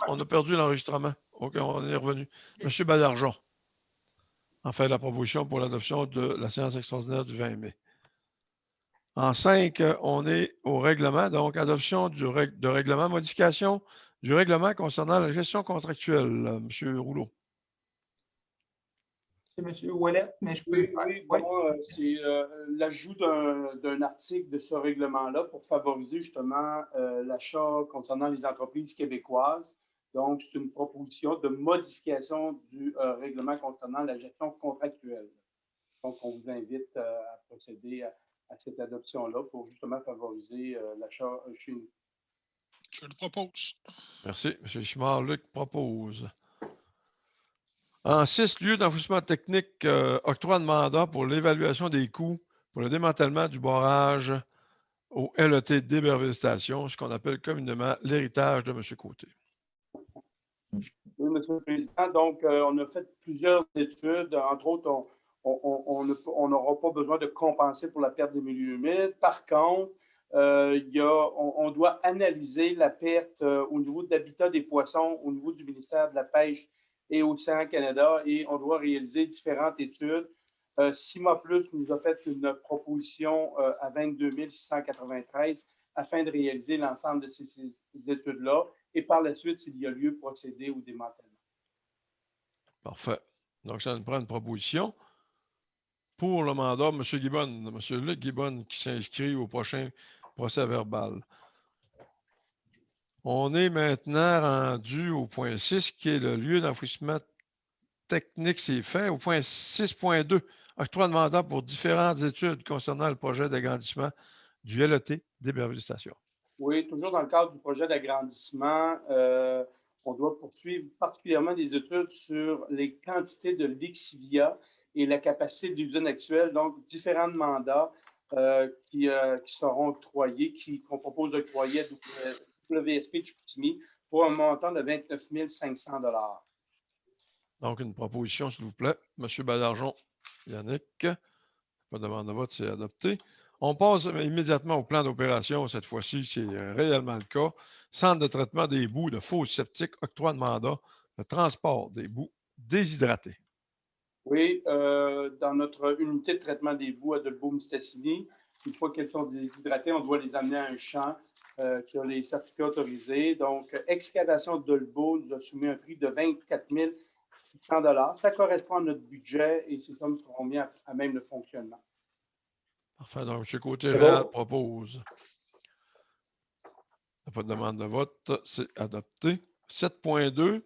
On a perdu l'enregistrement. OK, on est revenu. Monsieur Baillargeon, en fait, la proposition pour l'adoption de la séance extraordinaire du 20 mai. En 5, on est au règlement, donc adoption de règlement, modification du règlement concernant la gestion contractuelle. Monsieur Rouleau. C'est M. Ouellet, mais je peux. Oui, bon, c'est l'ajout d'un article de ce règlement-là pour favoriser justement l'achat concernant les entreprises québécoises. Donc, c'est une proposition de modification du règlement concernant la gestion contractuelle. Donc, on vous invite à procéder à cette adoption-là pour justement favoriser l'achat chez nous. Je le propose. Merci. M. Chimard-Luc propose. En 6, lieu d'enfouissement technique, octroi de mandat pour l'évaluation des coûts pour le démantèlement du barrage au LET d'Héberville Station, ce qu'on appelle communément l'héritage de M. Côté. Oui, M. le Président. Donc, on a fait plusieurs études. Entre autres, on n'aura pas besoin de compenser pour la perte des milieux humides. Par contre, on doit analyser la perte au niveau de l'habitat des poissons, au niveau du ministère de la Pêche et Océan Canada, et on doit réaliser différentes études. CIMA Plus nous a fait une proposition à 22 693 afin de réaliser l'ensemble de ces études-là. Et par la suite, s'il y a lieu, procéder au démantèlement. Parfait. Donc, ça nous prend une proposition pour le mandat. M. Guibonne, M. Luc Guibonne qui s'inscrit au prochain procès verbal. On est maintenant rendu au point 6, qui est le lieu d'enfouissement technique, c'est fait. Au point 6.2, octroi de mandat pour différentes études concernant le projet d'agrandissement du LET d'Héberville Station. Oui, toujours dans le cadre du projet d'agrandissement, on doit poursuivre particulièrement des études sur les quantités de lixivia et la capacité de l'usine actuelle, donc différents mandats qui seront octroyés, qu'on propose d'octroyer à WSP de Chicoutimi pour un montant de 29 500 $. Donc, une proposition, s'il vous plaît. M. Baillargeon, Yannick. Pas de demande de vote, c'est adopté. On passe immédiatement au plan d'opération. Cette fois-ci, c'est réellement le cas. Centre de traitement des boues de fosses septiques, octroi de mandat, le transport des boues déshydratés. Oui, dans notre unité de traitement des boues à Dolbeau-Mistassini, une fois qu'elles sont déshydratées, on doit les amener à un champ qui a les certificats autorisés. Donc, Excavation de Dolbeau nous a soumis un prix de 24 100 $. Ça correspond à notre budget et ces sommes seront mises à même le fonctionnement. Parfait. Donc, M. Côté-Réal propose. Il n'y a pas de demande de vote. C'est adopté. 7.2,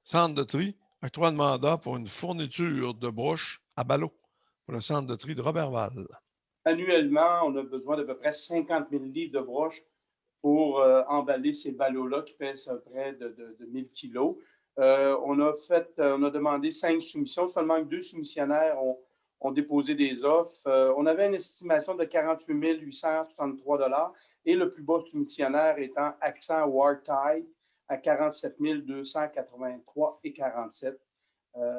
centre de tri, octroi de mandat pour une fourniture de broches à ballot pour le centre de tri de Robertval. Annuellement, on a besoin d'à peu près 50 000 livres de broches pour emballer ces ballots-là qui pèsent près de 1000 kilos. On a demandé 5 soumissions. Seulement 2 soumissionnaires ont déposé des offres. On avait une estimation de 48 863 $ et le plus bas soumissionnaire étant Accent Wartide à 47 283,47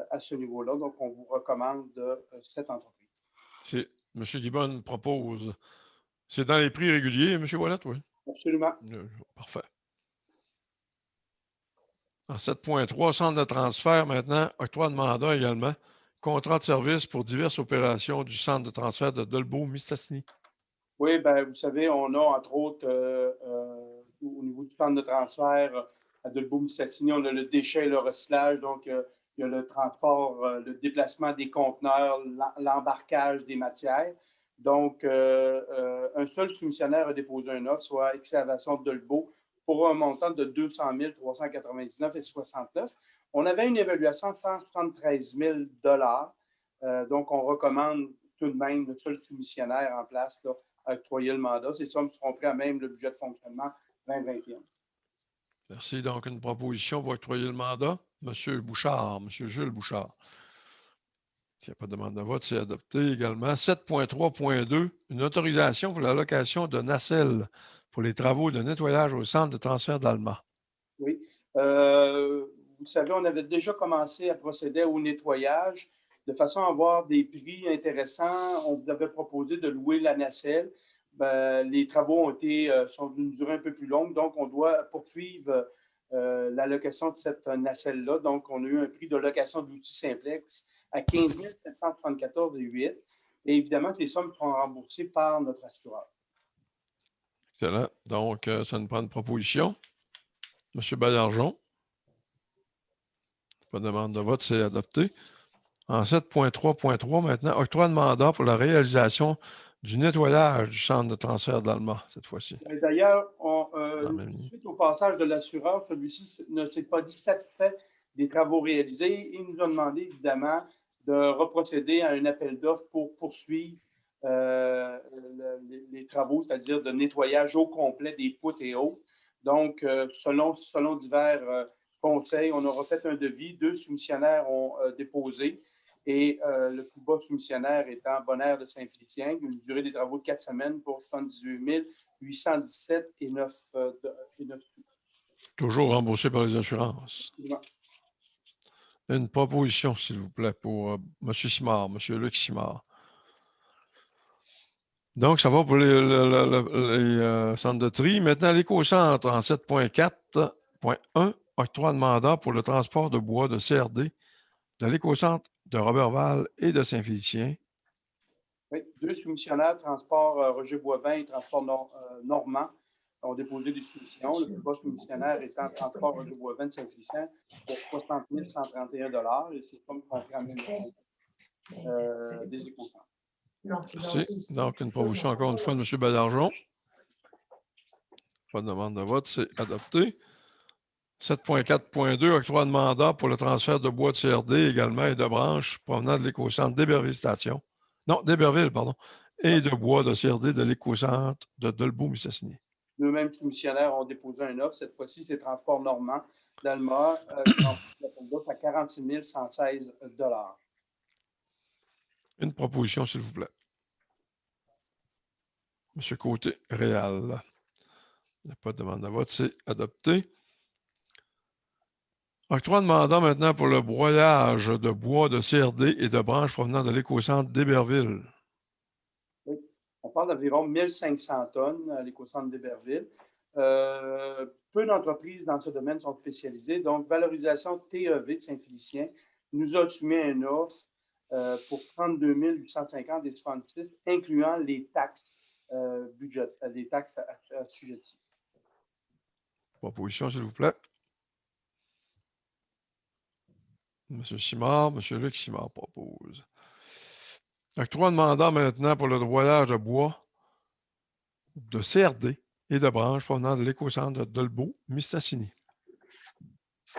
à ce niveau-là. Donc, on vous recommande cette entreprise. M. Guibonne propose. C'est dans les prix réguliers, M. Ouellet, oui? Absolument. Parfait. En 7.3, centre de transfert maintenant, octroi de mandat également. Contrat de service pour diverses opérations du centre de transfert de Dolbeau-Mistassini. Oui, bien, vous savez, on a entre autres, au niveau du centre de transfert à Dolbeau-Mistassini, on a le déchet et le recyclage. Donc, il y a le transport, le déplacement des conteneurs, l'embarquage des matières. Donc, un seul soumissionnaire a déposé un offre, soit Excavation de Dolbeau, pour un montant de 200 399,69 $. On avait une évaluation de 173 000 $. Donc, on recommande tout de même le seul soumissionnaire en place là, à octroyer le mandat. Ces sommes seront prises à même le budget de fonctionnement 2021. Merci. Donc, une proposition pour octroyer le mandat. M. Bouchard, M. Jules Bouchard. S'il n'y a pas de demande de vote, c'est adopté également. 7.3.2, une autorisation pour la location de nacelles pour les travaux de nettoyage au centre de transfert d'Alma. Oui. Vous savez, on avait déjà commencé à procéder au nettoyage de façon à avoir des prix intéressants. On vous avait proposé de louer la nacelle. Les travaux sont d'une durée un peu plus longue, donc on doit poursuivre l'allocation de cette nacelle-là. Donc, on a eu un prix de location d'outils simplex à 15 774,08 et évidemment, ces sommes seront remboursées par notre assureur. Excellent. Donc, ça nous prend une proposition. M. Baillargeon. Pas de demande de vote, c'est adopté. En 7.3.3, maintenant, octroi de mandat pour la réalisation du nettoyage du centre de transfert d'Alma, cette fois-ci. D'ailleurs, suite au passage de l'assureur, celui-ci ne s'est pas dit satisfait des travaux réalisés et nous a demandé évidemment de reprocéder à un appel d'offres pour poursuivre les travaux, c'est-à-dire de nettoyage au complet des poutres et autres. Donc, selon divers conseils, on a refait un devis. 2 soumissionnaires ont déposé. Et le plus bas soumissionnaire étant Bonaire de Saint-Félicien, une durée des travaux de 4 semaines pour 78 817 et 9 Toujours remboursé par les assurances. Absolument. Une proposition, s'il vous plaît, pour M. Simard, M. Luc Simard. Donc, ça va pour les centres de tri. Maintenant, l'éco-centre en 7.4.1, octroi de mandat pour le transport de bois de CRD de l'éco-centre de Roberval et de Saint-Félicien. Oui, 2 soumissionnaires, Transport Roger Boivin et Transport Normand, ont déposé des soumissions. Le plus bas soumissionnaire étant Transport Roger Boivin de Saint-Félicien pour 60 131 et c'est comme compris en même des éco-centres. Merci. Donc, une proposition encore une fois de M. Baillargeon. Pas de demande de vote, c'est adopté. 7.4.2, octroi de mandat pour le transfert de bois de CRD également et de branches provenant de l'éco-centre d'Héberville Station. Non, d'Héberville, pardon. Et de bois de CRD de l'éco-centre de Dolbeau-Mistassini. 2 mêmes soumissionnaires ont déposé un offre. Cette fois-ci, c'est Transport Normand d'Alma qui a l'appel d'offres à 46 116 $. Une proposition, s'il vous plaît. M. Côté, Réal. Il n'y a pas de demande de vote, c'est adopté. Octroi de mandat maintenant pour le broyage de bois de CRD et de branches provenant de l'éco-centre d'Héberville. Oui. On parle d'environ 1500 tonnes à l'éco-centre d'Héberville. Peu d'entreprises dans ce domaine sont spécialisées. Donc, Valorisation TEV de Saint-Félicien nous a soumis un offre pour 32 850 et 66, incluant les taxes les taxes assujetties. Proposition, s'il vous plaît. M. Simard, M. Luc Simard propose. Octroi de mandat maintenant pour le broyage de bois de CRD et de branches provenant de l'éco-centre de Dolbeau-Mistassini.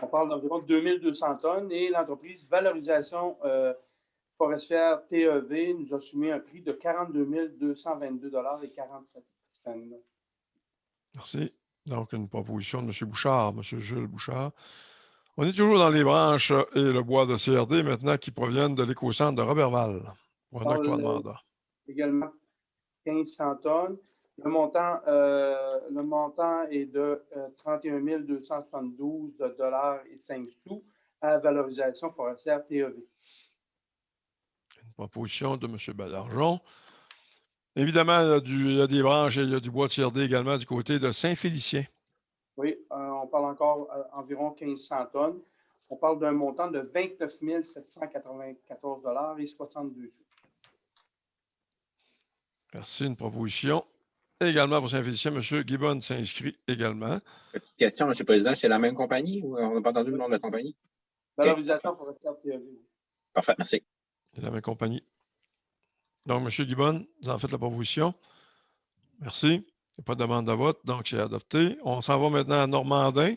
On parle d'environ 2200 tonnes et l'entreprise Valorisation forestière TEV nous a soumis un prix de 42 222 et 47 cents. Merci. Donc, une proposition de M. Bouchard, M. Jules Bouchard. On est toujours dans les branches et le bois de CRD maintenant qui proviennent de l'éco-centre de Roberval pour un octroi de mandat. Également 1500 tonnes. Le montant est de 31 272 $ et 5 sous à Valorisation forestière TEV. Une proposition de M. Baillargeon. Évidemment, il y a des branches et il y a du bois de CRD également du côté de Saint-Félicien. Oui, on parle encore environ 1500 tonnes. On parle d'un montant de 29 794 $ et 62 sous. Merci. Une proposition également pour Saint-Félicien. M. Gibbon s'inscrit également. Petite question, M. le Président, c'est la même compagnie ou on n'a pas entendu le nom de la compagnie? Valorisation forestière TEV. Parfait, merci. C'est la même compagnie. Donc, M. Gibbon, vous en faites la proposition. Merci. Il n'y a pas de demande de vote, donc c'est adopté. On s'en va maintenant à Normandin,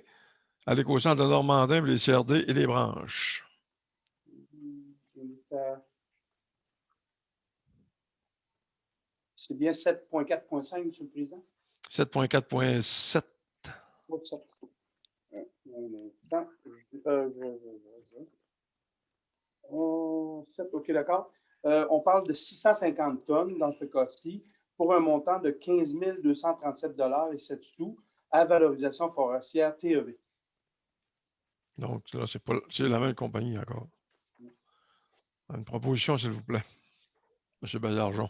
à l'éco-centre de Normandin, pour les CRD et les branches. C'est bien 7.4.5, M. le Président? 7.4.7. OK, d'accord. On parle de 650 tonnes dans ce cas-ci pour un montant de 15 237 $ et 7 sous à Valorisation forestière TEV. Donc, là, c'est la même compagnie encore. Une proposition, s'il vous plaît. M. Baillargeon.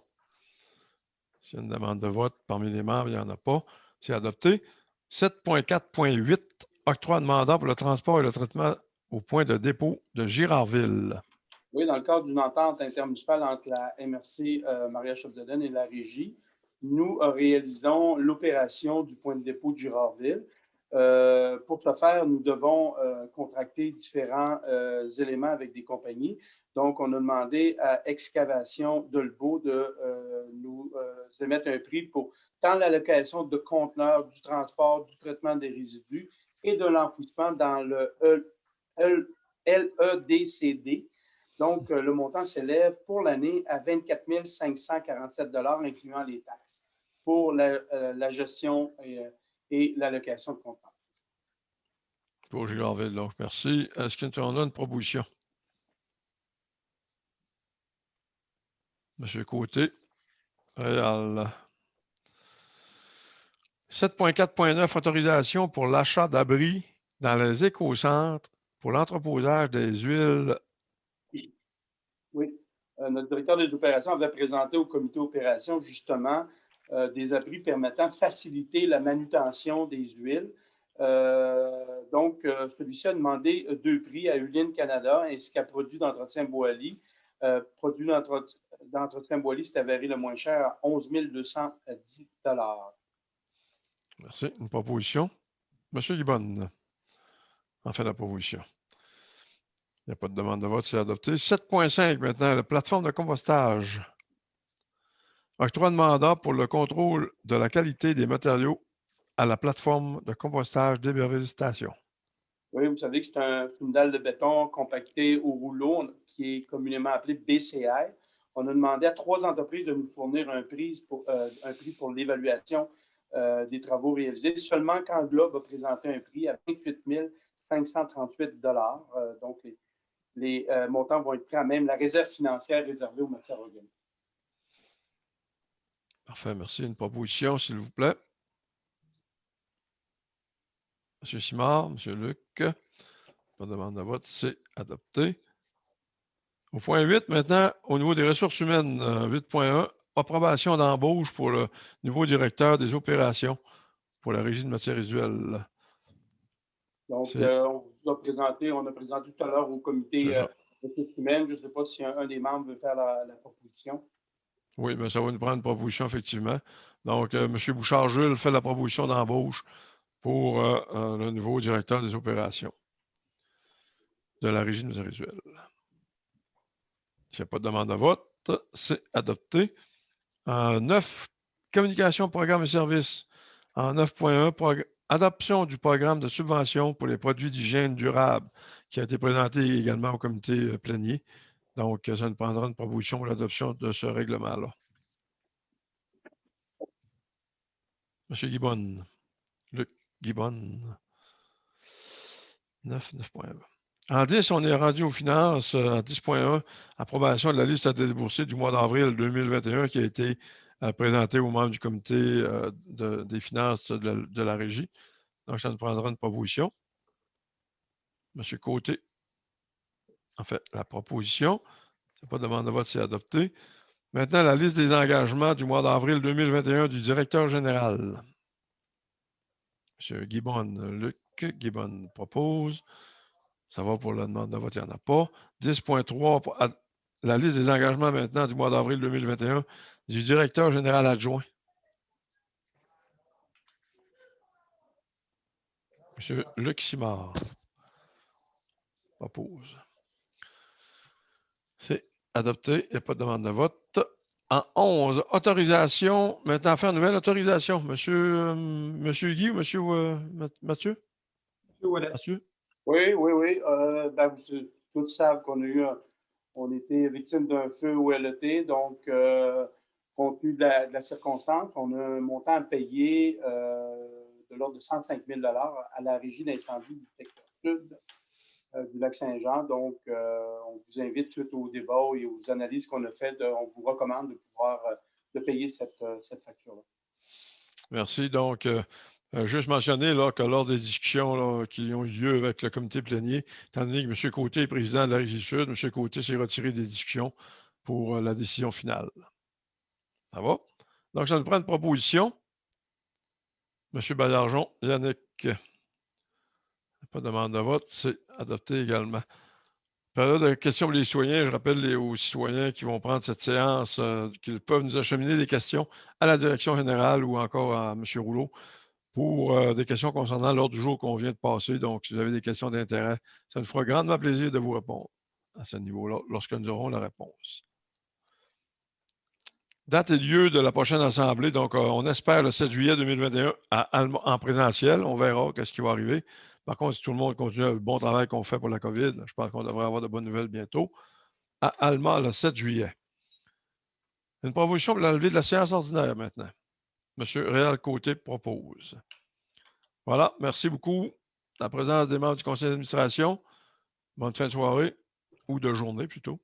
S'il y a une demande de vote parmi les membres, il n'y en a pas. C'est adopté. 7.4.8, octroi de mandat pour le transport et le traitement au point de dépôt de Girardville. Oui, dans le cadre d'une entente intermunicipale entre la MRC Maria-Chapdelaine et la Régie, nous réalisons l'opération du point de dépôt de Girardville. Pour ce faire, nous devons contracter différents éléments avec des compagnies. Donc, on a demandé à Excavation Dolbeau de nous émettre un prix pour tant la location de conteneurs, du transport, du traitement des résidus et de l'enfouissement dans le LEDCD. Donc, le montant s'élève pour l'année à 24 547 $, incluant les taxes, pour la gestion et l'allocation de conteneurs. Pour Girardville, donc, merci. Est-ce qu'on a une proposition? Monsieur Côté, Réal. 7.4.9, autorisation pour l'achat d'abris dans les écocentres pour l'entreposage des huiles. Oui. Notre directeur des opérations avait présenté au comité opération justement des abris permettant de faciliter la manutention des huiles. Donc, celui-ci a demandé 2 prix à Uline Canada ainsi qu'à Produits d'entretien Boilly. Produits d'entretien Boilly s'est avéré le moins cher à 11 210 $. Merci. Une proposition. Monsieur Libonne en fait la proposition. Il n'y a pas de demande de vote, c'est adopté. 7.5 maintenant, la plateforme de compostage. Octroi de mandat pour le contrôle de la qualité des matériaux à la plateforme de compostage d'Héberville Station. Oui, vous savez que c'est une dalle de béton compactée au rouleau qui est communément appelée BCR. On a demandé à 3 entreprises de nous fournir un prix pour l'évaluation des travaux réalisés. Seulement quand Globe a présenté un prix à 28 538 $. Donc, les montants vont être pris à même la réserve financière réservée aux matières organiques. Parfait, merci. Une proposition, s'il vous plaît. Monsieur Simard, Monsieur Luc. Pas de demande de vote, c'est adopté. Au point 8, maintenant, au niveau des ressources humaines, 8.1, approbation d'embauche pour le nouveau directeur des opérations pour la régie de matières résiduelles. Donc, on a présenté tout à l'heure au comité ressources humaines. Je ne sais pas si un des membres veut faire la proposition. Oui, mais ça va nous prendre une proposition, effectivement. Donc, M. Bouchard-Jules fait la proposition d'embauche pour le nouveau directeur des opérations de la régie de matières résiduelles. S'il n'y a pas de demande de vote, c'est adopté. 9, communication, programme et services. En 9.1, adoption du programme de subvention pour les produits d'hygiène durable qui a été présenté également au comité plénier. Donc, ça nous prendra une proposition pour l'adoption de ce règlement-là. Monsieur Guibonne. Luc Guibonne. 9.1. En 10, on est rendu aux finances. En 10.1, approbation de la liste à débourser du mois d'avril 2021 qui a été présentée aux membres du comité des finances de la régie. Donc, ça nous prendra une proposition. Monsieur Côté. En fait, la proposition. Il n'y a pas de demande de vote, c'est adopté. Maintenant, la liste des engagements du mois d'avril 2021 du directeur général. Monsieur Guibonne, Luc Guibonne propose. Ça va pour la demande de vote, il n'y en a pas. 10.3, la liste des engagements maintenant du mois d'avril 2021 du directeur général adjoint. M. Luc Simard propose. C'est adopté. Il n'y a pas de demande de vote. En 11, autorisation. Maintenant, faire une nouvelle autorisation. Monsieur Guy ou Monsieur Mathieu? Mathieu? Oui. Vous tous savent on était victime d'un feu au LET, donc compte tenu de la circonstance, on a un montant à payer de l'ordre de 105 000 $ à la régie d'incendie du secteur sud du lac Saint-Jean. Donc, on vous invite, suite au débat et aux analyses qu'on a faites, on vous recommande de pouvoir de payer cette facture-là. Merci. Donc, juste mentionner là, que lors des discussions là, qui ont eu lieu avec le comité plénier, étant donné que M. Côté est président de la Régie Sud, M. Côté s'est retiré des discussions pour la décision finale. Ça va? Donc, ça nous prend une proposition. M. Baillargeon, Yannick. Pas de demande de vote, c'est adopté également. Période de questions pour les citoyens. Je rappelle aux citoyens qui vont prendre cette séance qu'ils peuvent nous acheminer des questions à la direction générale ou encore à M. Rouleau pour des questions concernant l'ordre du jour qu'on vient de passer. Donc, si vous avez des questions d'intérêt, ça nous fera grandement plaisir de vous répondre à ce niveau-là lorsque nous aurons la réponse. Date et lieu de la prochaine assemblée. Donc, on espère le 7 juillet 2021 en présentiel. On verra ce qui va arriver. Par contre, si tout le monde continue le bon travail qu'on fait pour la COVID, je pense qu'on devrait avoir de bonnes nouvelles bientôt. À Alma, le 7 juillet. Une proposition pour l'enlever de la séance ordinaire maintenant. M. Réal Côté propose. Voilà, merci beaucoup. La présence des membres du conseil d'administration. Bonne fin de soirée ou de journée plutôt.